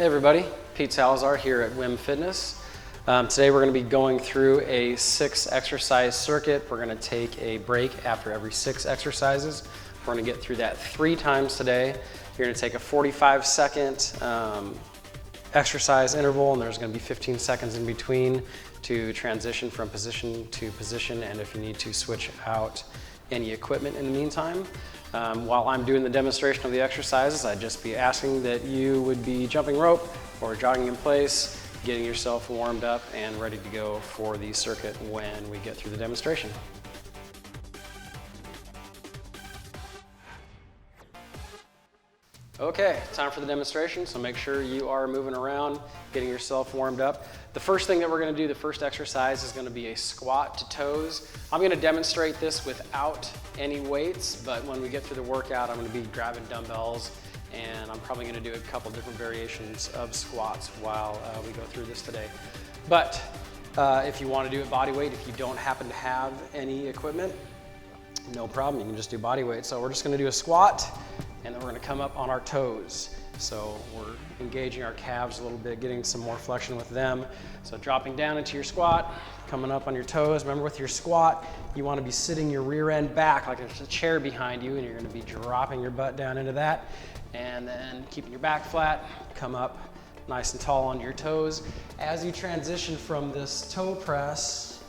Hey everybody, Pete Salazar here at WYM Fitness. Today we're going to be going through a 6 exercise circuit. We're going to take a break after every 6 exercises. We're going to get through that 3 times today. You're going to take a 45-second exercise interval, and there's going to be 15 seconds in between to transition from position to position, and if you need to switch out any equipment in the meantime. While I'm doing the demonstration of the exercises, I'd just be asking that you would be jumping rope or jogging in place, getting yourself warmed up and ready to go for the circuit when we get through the demonstration. Okay, time for the demonstration, so make sure you are moving around, getting yourself warmed up. The first thing that we're going to do, the first exercise, is going to be a squat to toes. I'm going to demonstrate this without any weights, but when we get through the workout, I'm going to be grabbing dumbbells, and I'm probably going to do a couple different variations of squats while we go through this today. But if you want to do it body weight, if you don't happen to have any equipment, no problem, you can just do body weight. So we're just going to do a squat, and then we're going to come up on our toes. So we're engaging our calves a little bit, getting some more flexion with them. So dropping down into your squat, coming up on your toes. Remember, with your squat, you want to be sitting your rear end back like there's a chair behind you, and you're going to be dropping your butt down into that, and then keeping your back flat, come up nice and tall on your toes. As you transition from this toe press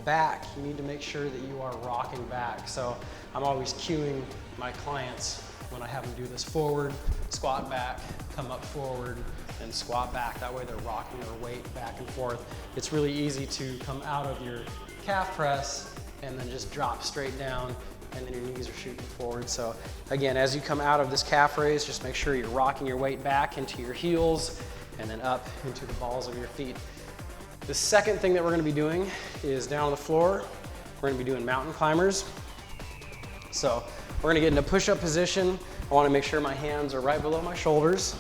back, you need to make sure that you are rocking back. So I'm always cueing my clients when I have them do this: forward, squat back, come up forward, and squat back. That way they're rocking their weight back and forth. It's really easy to come out of your calf press and then just drop straight down, and then your knees are shooting forward. So again, as you come out of this calf raise, just make sure you're rocking your weight back into your heels and then up into the balls of your feet. The second thing that we're going to be doing is down on the floor. We're going to be doing mountain climbers. So we're going to get into push-up position. I want to make sure my hands are right below my shoulders.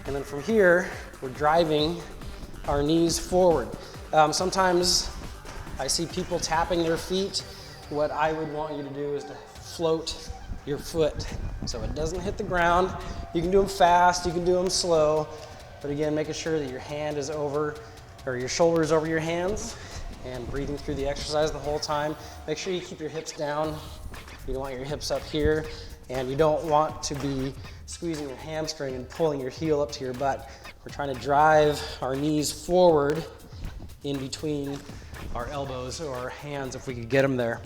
And then from here, we're driving our knees forward. Sometimes I see people tapping their feet. What I would want you to do is to float your foot so it doesn't hit the ground. You can do them fast, you can do them slow, but again, making sure that your hand is over, or your shoulder is over your hands, and breathing through the exercise the whole time. Make sure you keep your hips down. You don't want your hips up here, and you don't want to be squeezing your hamstring and pulling your heel up to your butt. We're trying to drive our knees forward in between our elbows or our hands if we could get them there.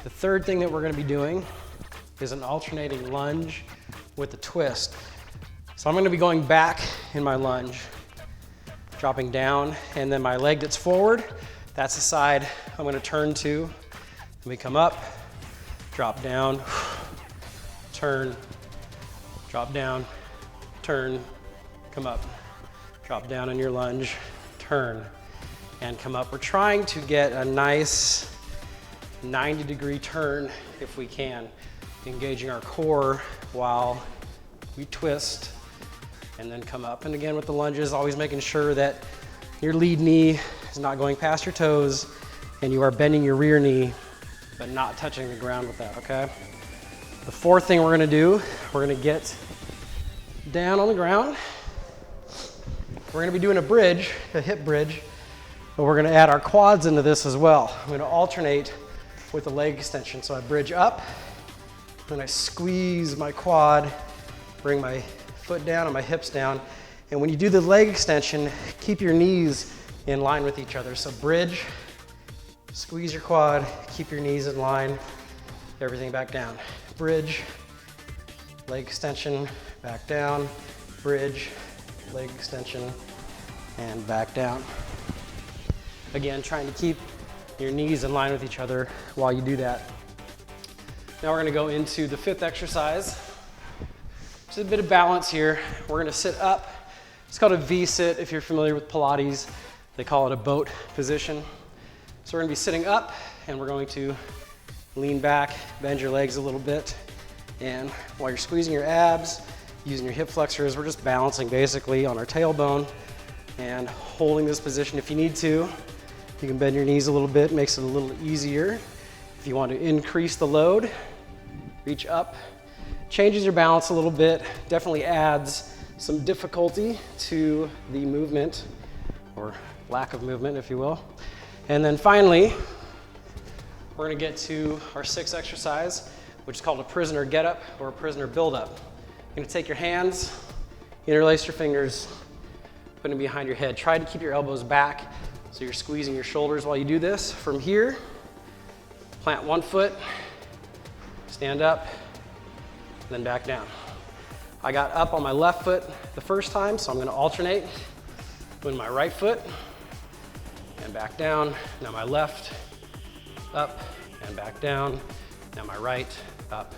The third thing that we're going to be doing is an alternating lunge with a twist. So I'm going to be going back in my lunge, dropping down, and then my leg that's forward, that's the side I'm going to turn to. Then we come up, drop down, turn, drop down, turn, come up, drop down in your lunge, turn, and come up. We're trying to get a nice 90-degree turn if we can, engaging our core while we twist and then come up. And again, with the lunges, always making sure that your lead knee is not going past your toes and you are bending your rear knee but not touching the ground with that, okay? The fourth thing we're gonna do, we're gonna get down on the ground. We're gonna be doing a bridge, a hip bridge, but we're gonna add our quads into this as well. I'm gonna alternate with the leg extension. So I bridge up, then I squeeze my quad, bring my foot down and my hips down. And when you do the leg extension, keep your knees in line with each other. So bridge, squeeze your quad, keep your knees in line, everything back down. Bridge, leg extension, back down, bridge, leg extension, and back down. Again, trying to keep your knees in line with each other while you do that. Now we're going to go into the 5th exercise. Just a bit of balance here. We're going to sit up. It's called a V-sit if you're familiar with Pilates. They call it a boat position. So we're going to be sitting up, and we're going to lean back, bend your legs a little bit, and while you're squeezing your abs, using your hip flexors, we're just balancing basically on our tailbone and holding this position. If you need to, you can bend your knees a little bit, makes it a little easier. If you want to increase the load, reach up, changes your balance a little bit, definitely adds some difficulty to the movement, or lack of movement, if you will. And then finally, we're gonna get to our sixth exercise, which is called a prisoner get up or a prisoner build up. You're gonna take your hands, interlace your fingers, put them behind your head. Try to keep your elbows back so you're squeezing your shoulders while you do this. From here, plant one foot, stand up, then back down. I got up on my left foot the first time, so I'm gonna alternate with my right foot and back down. Now my left, up and back down. Now my right, up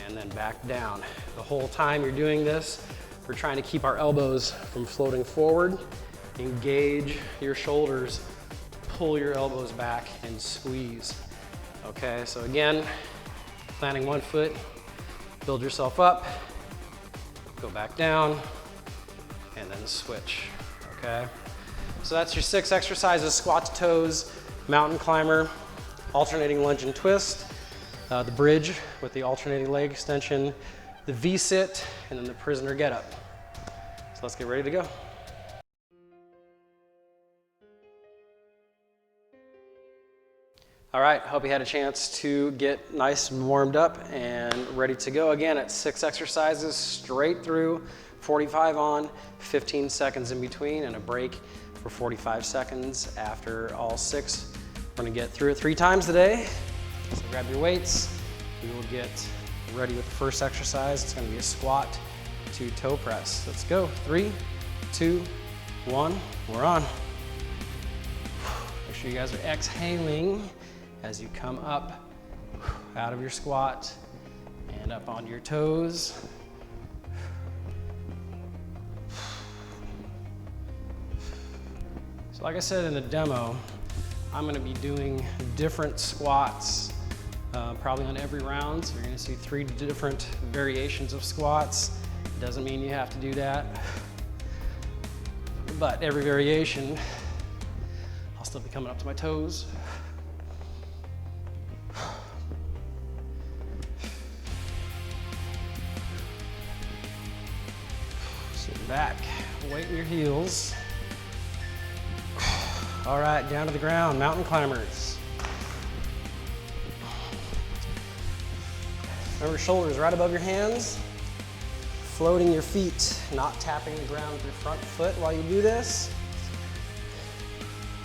and then back down. The whole time you're doing this, we're trying to keep our elbows from floating forward. Engage your shoulders, pull your elbows back and squeeze. Okay, so again, planting one foot, build yourself up, go back down, and then switch, okay? So that's your 6 exercises: squat to toes, mountain climber, alternating lunge and twist, the bridge with the alternating leg extension, the V-sit, and then the prisoner get up. So let's get ready to go. All right, hope you had a chance to get nice and warmed up and ready to go. Again, it's 6 exercises straight through, 45 on, 15 seconds in between, and a break for 45 seconds after all 6. We're gonna get through it 3 times today. So grab your weights. We will get ready with the first exercise. It's gonna be a squat to toe press. Let's go. 3, 2, 1, we're on. Make sure you guys are exhaling as you come up out of your squat and up onto your toes. So like I said in the demo, I'm gonna be doing different squats probably on every round. So you're gonna see 3 different variations of squats. Doesn't mean you have to do that, but every variation, I'll still be coming up to my toes. Sit back, weight in your heels. All right, down to the ground, mountain climbers. Remember, shoulders right above your hands. Floating your feet, not tapping the ground with your front foot while you do this.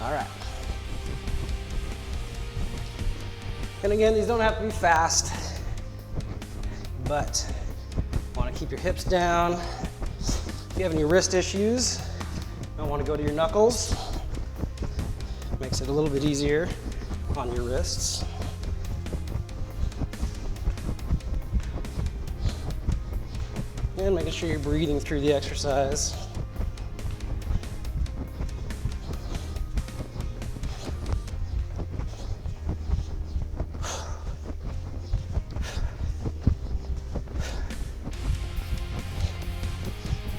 All right. And again, these don't have to be fast, but want to keep your hips down. If you have any wrist issues, don't want to go to your knuckles. Makes it a little bit easier on your wrists. And making sure you're breathing through the exercise.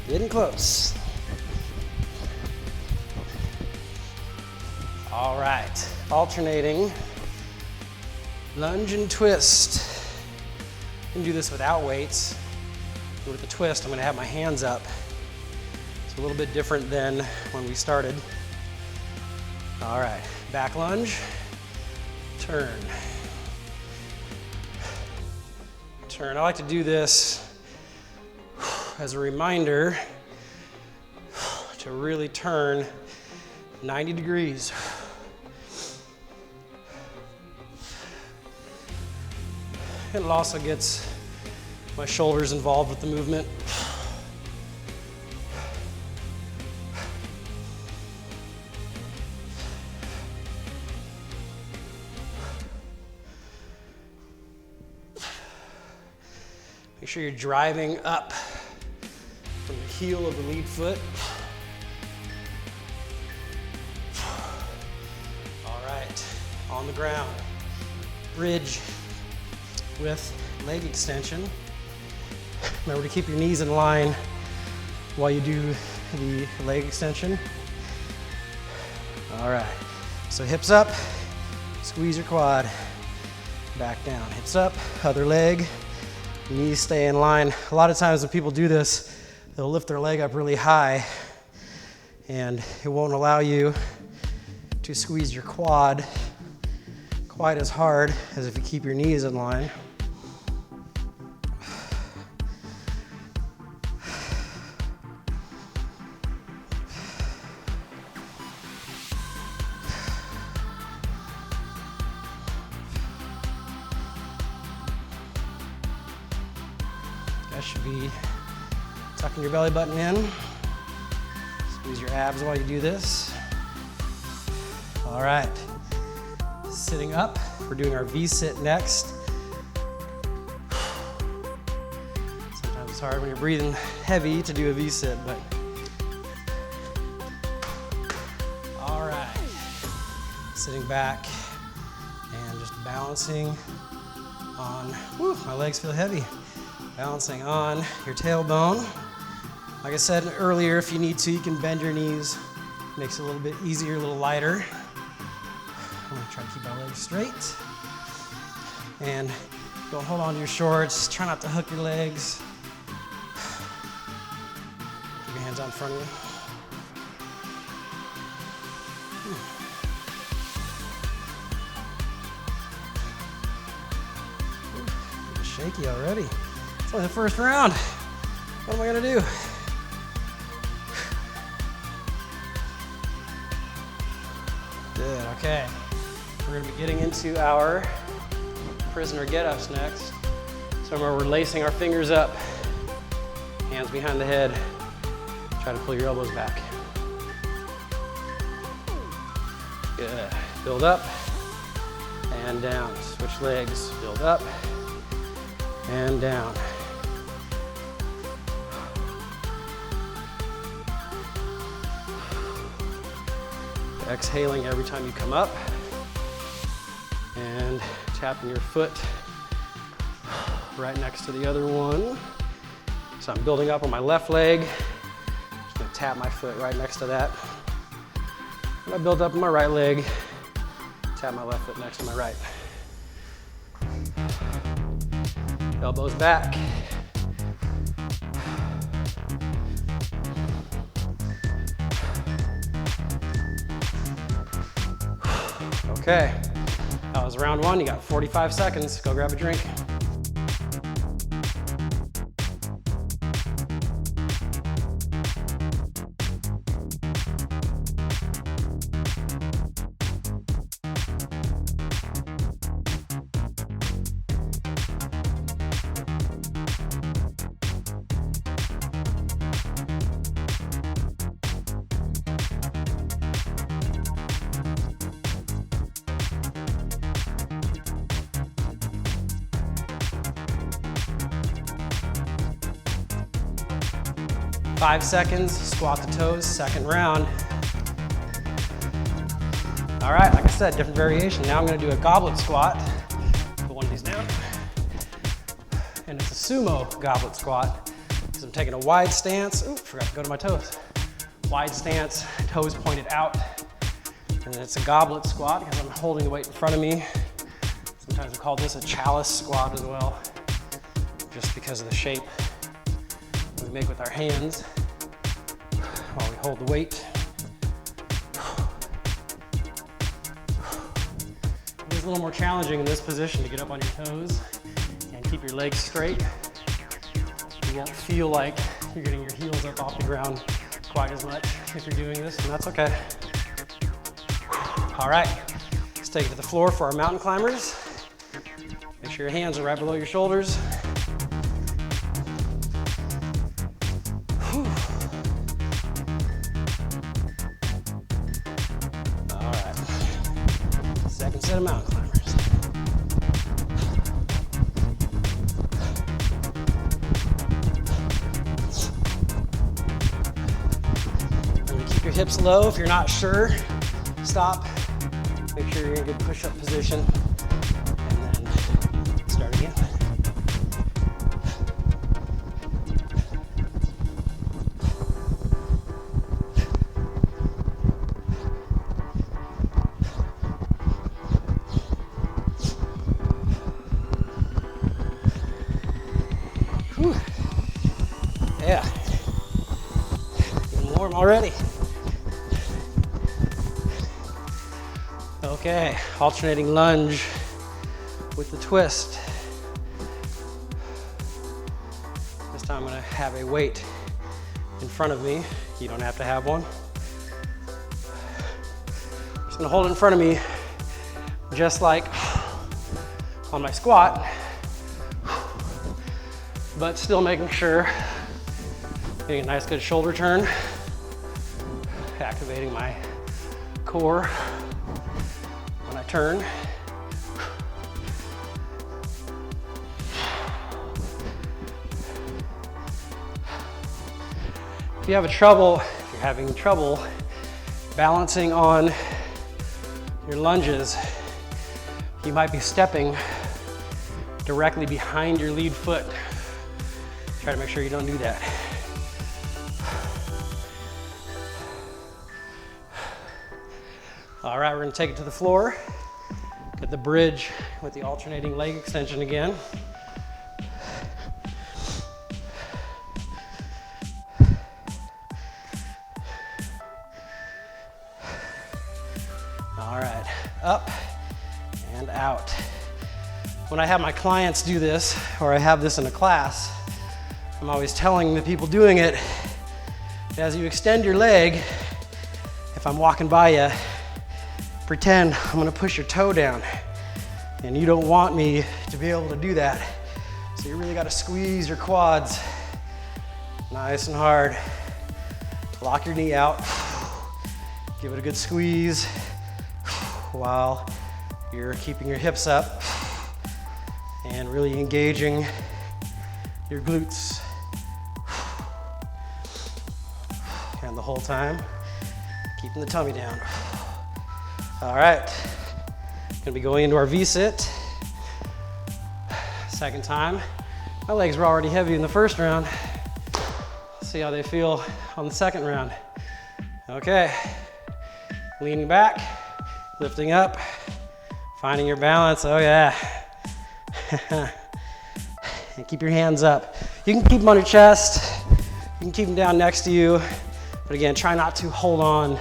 Getting close. All right, alternating lunge and twist. You can do this without weights. With the twist, I'm gonna have my hands up. It's a little bit different than when we started. All right, back lunge, turn. Turn. I like to do this as a reminder to really turn 90 degrees. It also gets my shoulders involved with the movement. Make sure you're driving up from the heel of the lead foot. All right, on the ground. Bridge with leg extension. Remember to keep your knees in line while you do the leg extension. All right, so hips up, squeeze your quad, back down. Hips up, other leg, knees stay in line. A lot of times when people do this, It'll lift their leg up really high, and it won't allow you to squeeze your quad quite as hard as if you keep your knees in line. That should be tucking your belly button in. Squeeze your abs while you do this. All right, sitting up. We're doing our V-sit next. Sometimes it's hard when you're breathing heavy to do a V-sit, but all right. Sitting back and just balancing on, whew, my legs feel heavy. Balancing on your tailbone. Like I said earlier, if you need to, you can bend your knees. Makes it a little bit easier, a little lighter. I'm gonna try to keep my legs straight. And don't hold on to your shorts. Try not to hook your legs. Keep your hands out in front of you. Getting shaky already. It's only the first round. What am I gonna do? Good, okay. We're gonna be getting into our prisoner get-ups next. So we're lacing our fingers up, hands behind the head. Try to pull your elbows back. Good, build up and down. Switch legs, build up and down. Exhaling every time you come up and tapping your foot right next to the other one. So I'm building up on my left leg. Just gonna tap my foot right next to that. And I build up on my right leg, tap my left foot next to my right. Elbows back. Okay, that was round one. You got 45 seconds. Go grab a drink. Five seconds, squat the toes, second round. All right, like I said, different variation. Now I'm gonna do a goblet squat. Put one of these down. And it's a sumo goblet squat. So I'm taking a wide stance. Ooh, forgot to go to my toes. Wide stance, toes pointed out. And then it's a goblet squat because I'm holding the weight in front of me. Sometimes I call this a chalice squat as well, just because of the shape we make with our hands while we hold the weight. It's a little more challenging in this position to get up on your toes and keep your legs straight. You won't feel like you're getting your heels up off the ground quite as much if you're doing this, and that's okay. All right, let's take it to the floor for our mountain climbers. Make sure your hands are right below your shoulders. All right, second set of mountain climbers. Keep your hips low. If you're not sure, stop. Make sure you're in a good push-up position, and then start again. Whew. Yeah. warm already. Okay, alternating lunge with the twist. This time I'm gonna have a weight in front of me. You don't have to have one. I'm just gonna hold it in front of me, just like on my squat, but still making sure getting a nice good shoulder turn, activating my core when I turn. If you're having trouble balancing on your lunges, you might be stepping directly behind your lead foot. Try to make sure you don't do that. All right, we're gonna take it to the floor. Get the bridge with the alternating leg extension again. All right, up and out. When I have my clients do this, or I have this in a class, I'm always telling the people doing it, as you extend your leg, if I'm walking by you, pretend I'm gonna push your toe down. And you don't want me to be able to do that. So you really gotta squeeze your quads nice and hard. Lock your knee out. Give it a good squeeze while you're keeping your hips up and really engaging your glutes. And the whole time, keeping the tummy down. All right, gonna be going into our V-sit. Second time. My legs were already heavy in the first round. Let's see how they feel on the second round. Okay, leaning back, lifting up, finding your balance. Oh yeah. And keep your hands up. You can keep them on your chest. You can keep them down next to you. But again, try not to hold on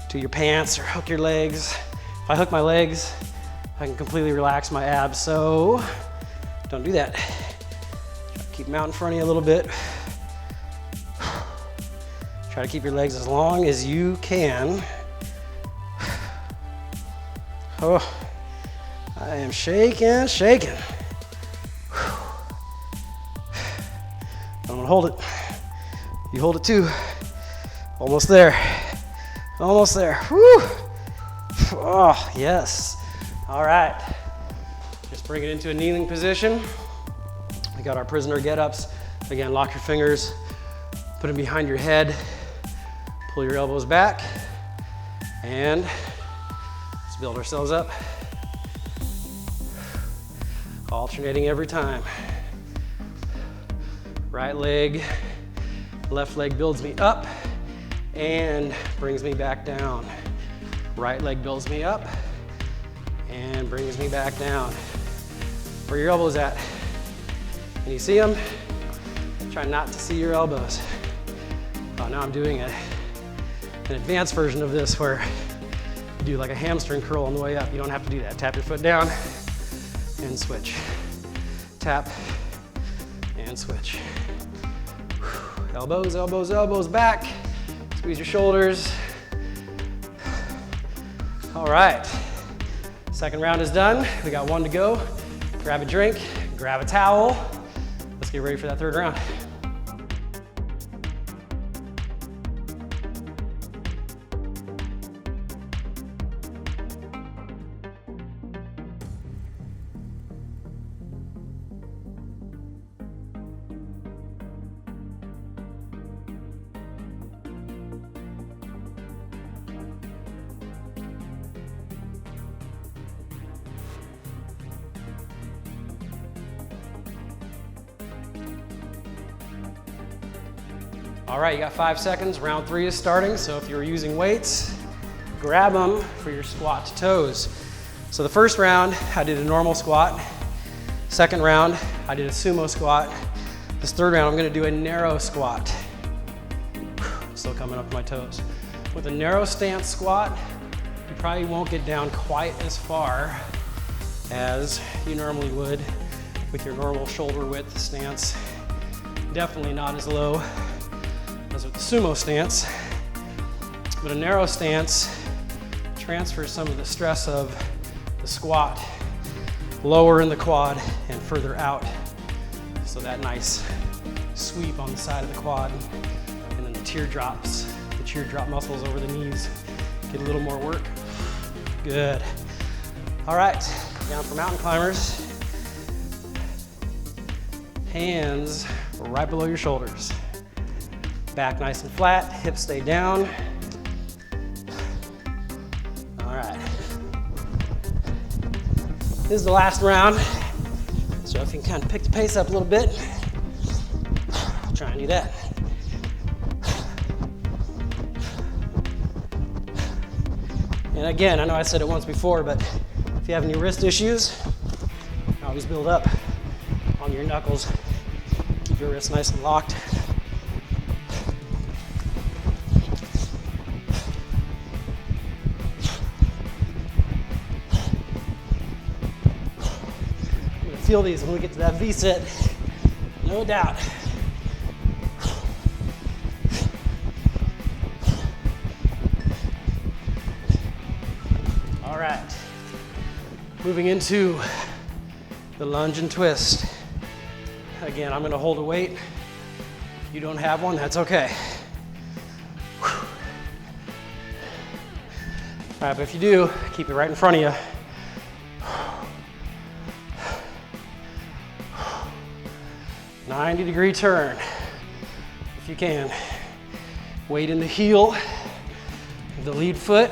to your pants or hook your legs. If I hook my legs, I can completely relax my abs. So don't do that. Keep them out in front of you a little bit. Try to keep your legs as long as you can. Oh, I am shaking, shaking. I'm gonna hold it. You hold it too. Almost there. Almost there. Whew. Oh, yes. All right. Just bring it into a kneeling position. We got our prisoner get-ups. Again, lock your fingers, put them behind your head, pull your elbows back, and let's build ourselves up. Alternating every time. Right leg, left leg builds me up and brings me back down. Right leg builds me up and brings me back down. Where your elbows at? Can you see them? Try not to see your elbows. Oh, now I'm doing an advanced version of this where you do like a hamstring curl on the way up. You don't have to do that. Tap your foot down and switch. Tap and switch. Elbows, elbows, elbows back. Squeeze your shoulders. All right, second round is done. We got one to go. Grab a drink, grab a towel. Let's get ready for that third round. All right, you got 5 seconds. Round 3 is starting. So if you're using weights, grab them for your squat to toes. So the first round, I did a normal squat. Second round, I did a sumo squat. This third round, I'm gonna do a narrow squat. still coming up to my toes. With a narrow stance squat, you probably won't get down quite as far as you normally would with your normal shoulder width stance. Definitely not as low as with the sumo stance, but a narrow stance transfers some of the stress of the squat lower in the quad and further out. So that nice sweep on the side of the quad, and then the teardrop muscles over the knees get a little more work. Good. All right, down for mountain climbers. Hands right below your shoulders. Back nice and flat, hips stay down. All right. This is the last round, so if you can kind of pick the pace up a little bit, try and do that. And again, I know I said it once before, but if you have any wrist issues, always build up on your knuckles. Keep your wrists nice and locked. I'm gonna feel these when we get to that V-sit, no doubt. All right, moving into the lunge and twist. Again, I'm gonna hold a weight. If you don't have one, that's okay. All right, but if you do, keep it right in front of you. 90-degree turn, if you can. Weight in the heel, the lead foot.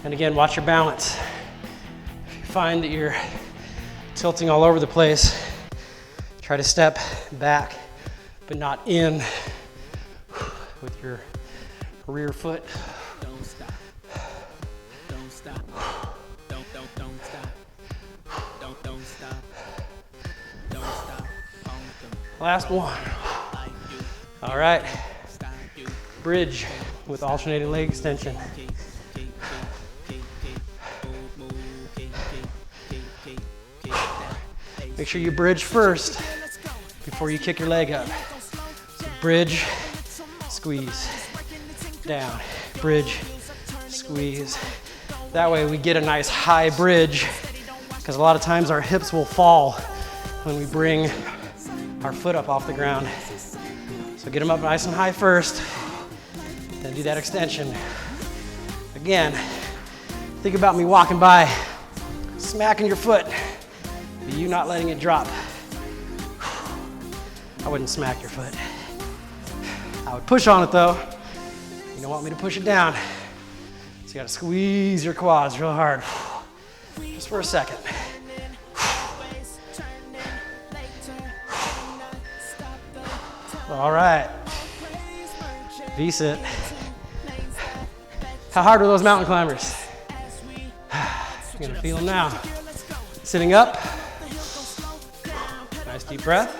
And again, watch your balance. If you find that you're tilting all over the place, try to step back, but not in with your rear foot. Don't stop. Don't stop. Don't stop. Don't stop. Don't stop. Last one. All right. Bridge with alternating leg extension. Make sure you bridge first before you kick your leg up. So bridge, squeeze, down, bridge, squeeze. That way we get a nice high bridge, because a lot of times our hips will fall when we bring our foot up off the ground. So get them up nice and high first, then do that extension. Again, think about me walking by, smacking your foot, but you not letting it drop. I wouldn't smack your foot. I would push on it though. You don't want me to push it down. So you gotta squeeze your quads real hard. Just for a second. All right. V-sit. How hard were those mountain climbers? You're gonna feel them now. Sitting up. Nice deep breath.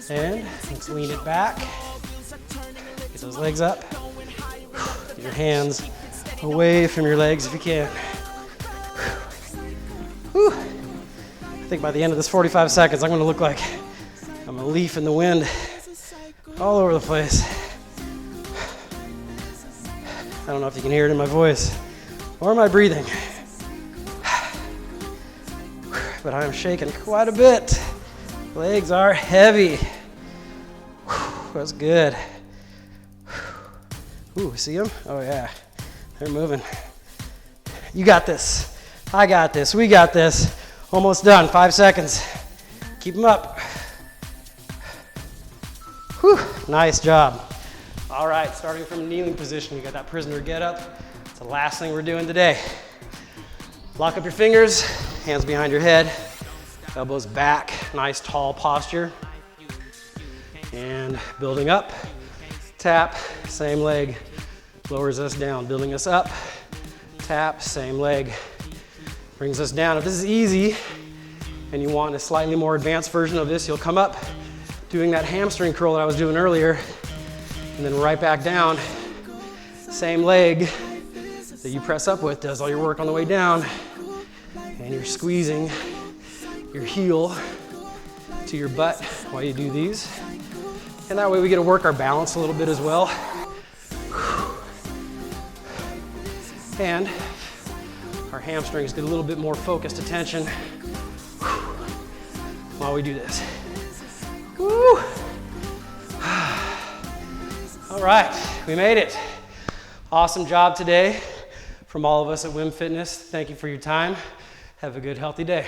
And let's lean it back. Get those legs up. Get your hands away from your legs if you can. Whew. I think by the end of this 45 seconds, I'm gonna look like I'm a leaf in the wind all over the place. I don't know if you can hear it in my voice or my breathing, but I'm shaking quite a bit. Legs are heavy. That's good. Ooh, see them? Oh yeah, they're moving. You got this. I got this. We got this. Almost done. 5 seconds. Keep them up. Whew, nice job. All right, starting from a kneeling position, you got that prisoner get up. It's the last thing we're doing today. Lock up your fingers, hands behind your head, elbows back, nice tall posture. And building up, tap, same leg lowers us down, building us up, tap, same leg brings us down. If this is easy, and you want a slightly more advanced version of this, you'll come up doing that hamstring curl that I was doing earlier, and then right back down. Same leg that you press up with does all your work on the way down, and you're squeezing your heel to your butt while you do these. And that way we get to work our balance a little bit as well. And our hamstrings get a little bit more focused attention while we do this. Woo! All right, we made it. Awesome job today from all of us at WYM Fitness. Thank you for your time. Have a good, healthy day.